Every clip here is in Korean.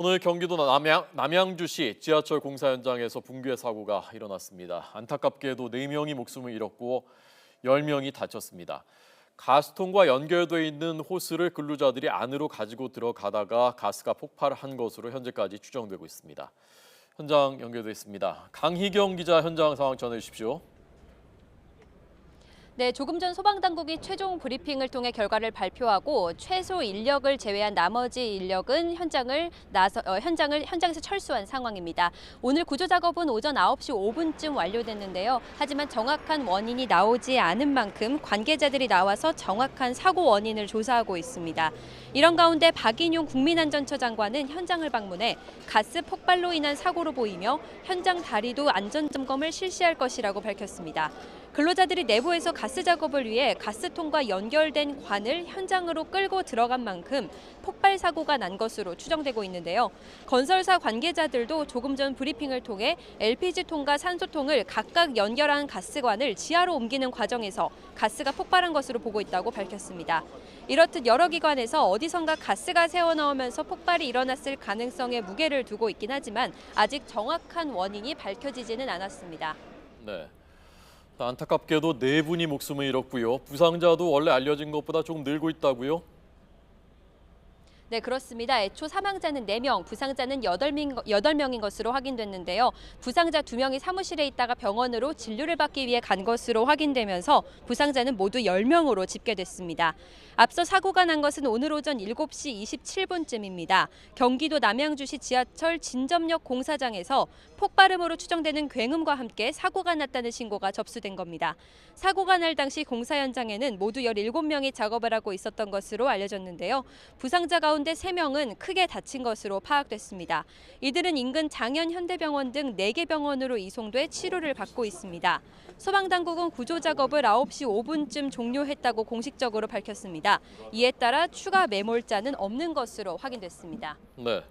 오늘 경기도 남양주시 지하철 공사 현장에서 붕괴 사고가 일어났습니다. 안타깝게도 4명이 목숨을 잃었고 10명이 다쳤습니다. 가스통과 연결돼 있는 호스를 근로자들이 안으로 가지고 들어가다가 가스가 폭발한 것으로 현재까지 추정되고 있습니다. 현장 연결돼 있습니다. 강희경 기자 현장 상황 전해주십시오. 네, 조금 전 소방당국이 최종 브리핑을 통해 결과를 발표하고 최소 인력을 제외한 나머지 인력은 현장에서 철수한 상황입니다. 오늘 구조 작업은 오전 9시 5분쯤 완료됐는데요. 하지만 정확한 원인이 나오지 않은 만큼 관계자들이 나와서 정확한 사고 원인을 조사하고 있습니다. 이런 가운데 박인용 국민안전처 장관은 현장을 방문해 가스 폭발로 인한 사고로 보이며 현장 다리도 안전점검을 실시할 것이라고 밝혔습니다. 근로자들이 내부에서 가스 작업을 위해 가스통과 연결된 관을 현장으로 끌고 들어간 만큼 폭발 사고가 난 것으로 추정되고 있는데요. 건설사 관계자들도 조금 전 브리핑을 통해 LPG통과 산소통을 각각 연결한 가스관을 지하로 옮기는 과정에서 가스가 폭발한 것으로 보고 있다고 밝혔습니다. 이렇듯 여러 기관에서 어디선가 가스가 새어나오면서 폭발이 일어났을 가능성에 무게를 두고 있긴 하지만 아직 정확한 원인이 밝혀지지는 않았습니다. 네. 안타깝게도 4분이 목숨을 잃었고요. 부상자도 원래 알려진 것보다 조금 늘고 있다고요? 네, 그렇습니다. 애초 사망자는 4명, 부상자는 8명인 것으로 확인됐는데요. 부상자 2명이 사무실에 있다가 병원으로 진료를 받기 위해 간 것으로 확인되면서 부상자는 모두 10명으로 집계됐습니다. 앞서 사고가 난 것은 오늘 오전 7시 27분쯤입니다. 경기도 남양주시 지하철 진접역 공사장에서 폭발음으로 추정되는 굉음과 함께 사고가 났다는 신고가 접수된 겁니다. 사고가 날 당시 공사 현장에는 모두 17명이 작업을 하고 있었던 것으로 알려졌는데요. 부상자 가운데 3명은 크게 다친 것으로 파악됐습니다. 이들은 인근 장현 현대병원 등 4개 병원으로 이송돼 치료를 받고 있습니다. 소방당국은 구조 작업을 9시 5분쯤 종료했다고 공식적으로 밝혔습니다. 이에 따라 추가 매몰자는 없는 것으로 확인됐습니다. 네.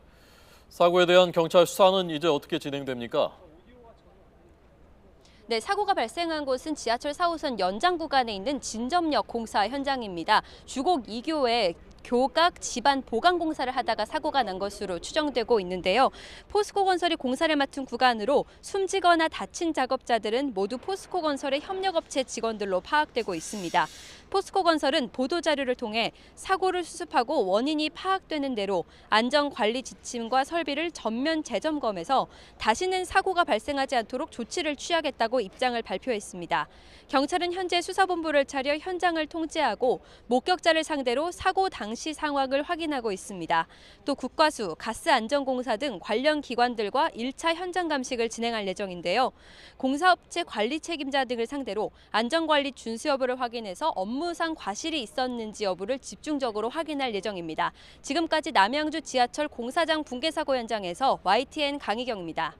사고에 대한 경찰 수사는 이제 어떻게 진행됩니까? 네, 사고가 발생한 곳은 지하철 4호선 연장 구간에 있는 진접역 공사 현장입니다. 주곡 2교에 교각 지반 보강 공사를 하다가 사고가 난 것으로 추정되고 있는데요. 포스코건설이 공사를 맡은 구간으로 숨지거나 다친 작업자들은 모두 포스코건설의 협력업체 직원들로 파악되고 있습니다. 포스코건설은 보도자료를 통해 사고를 수습하고 원인이 파악되는 대로 안전관리 지침과 설비를 전면 재점검해서 다시는 사고가 발생하지 않도록 조치를 취하겠다고 입장을 발표했습니다. 경찰은 현재 수사본부를 차려 현장을 통제하고 목격자를 상대로 사고 당시 상황을 확인하고 있습니다. 또 국과수, 가스안전공사 등 관련 기관들과 1차 현장 감식을 진행할 예정인데요. 공사업체 관리 책임자 등을 상대로 안전관리 준수 여부를 확인해서 업무상 과실이 있었는지 여부를 집중적으로 확인할 예정입니다. 지금까지 남양주 지하철 공사장 붕괴 사고 현장에서 YTN 강희경입니다.